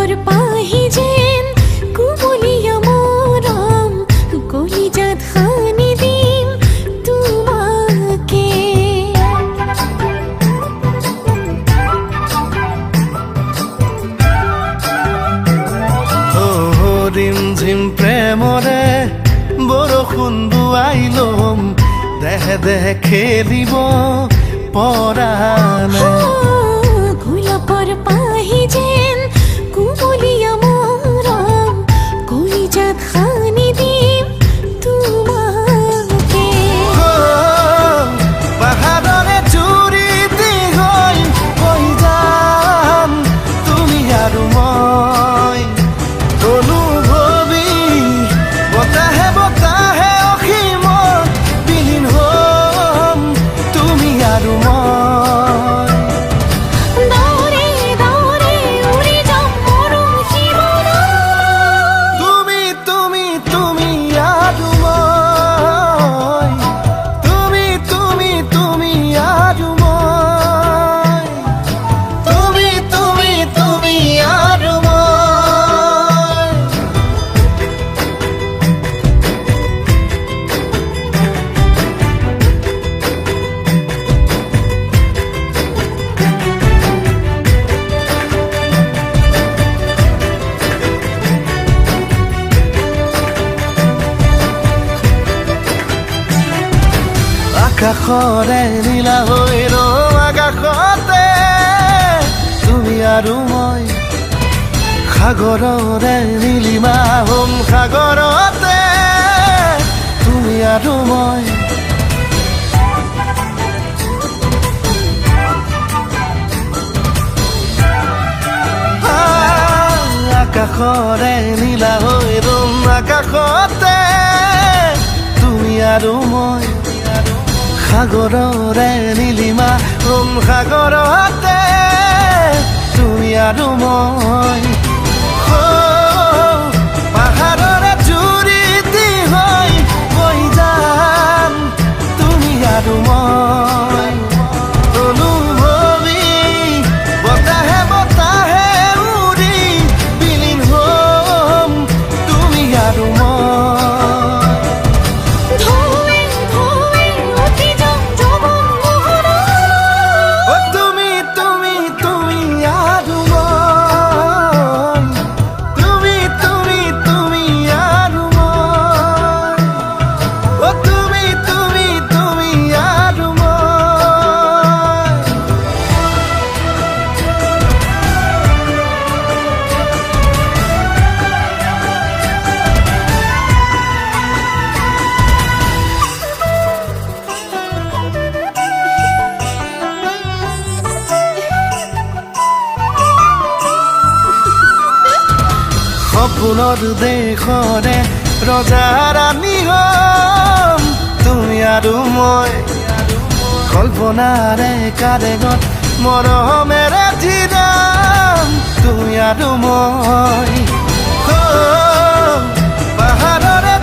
গোলাপৰ পাহি যেন কুমলীয়া মৰম কলিজাত সানি দিম তোমাকে ৰিম ঝিম প্ৰেমৰে বৰষুণ বুৱাই লম দেহে দেহে খেলিব পৰা নাই গোলাপৰ পাহি যেন কুমলীয়া মৰম কলিজাত সানি দিম তোমাকে পাহাৰৰে চুৰি দি হৈ যাম তুমি আৰু মই অনুভৱী বতাহে বতাহে অসীমত বিলীন হ'ম তুমি আৰু মই দৌৰে দৌৰে উৰি যাম মৰম জীৱনত তুমি তুমি তুমি আৰু মই তুমি তুমি তুমি আৰু মই তুমি তুমি তুমি আৰু মই আকাশৰে নীলা হৈ ৰম আকাশতে তুমি আৰু মই সাগৰৰে নীলিমা হ'ম সাগৰতে তুমি আৰু মই আকাশৰে নীলা হৈ ৰম আকাশতে তুমি আৰু মই সাগৰৰে নীলিমা হ'ম সাগৰতে তুমি আৰু মই পাহাৰৰে চুৰি দি হৈ গৈ যাম তুমি আৰু মই অনুভৱী বতাহে বতাহে উৰি বিলীন হ'ম তুমি আৰু মই ধোৱে ধোৱে উঠি যাম যৌৱন মোহনত তুমি তুমি তুমি আৰু মই তুমি তুমি তুমি আৰু মই তুমি তুমি তুমি আৰু মই সপোনৰ দেশৰে ৰজা ৰাণী হ'ম তুমি আৰু মই কল্পনাৰে কাৰেগত মৰমেৰে জিৰাম তুমি আৰু মই পাহাৰৰে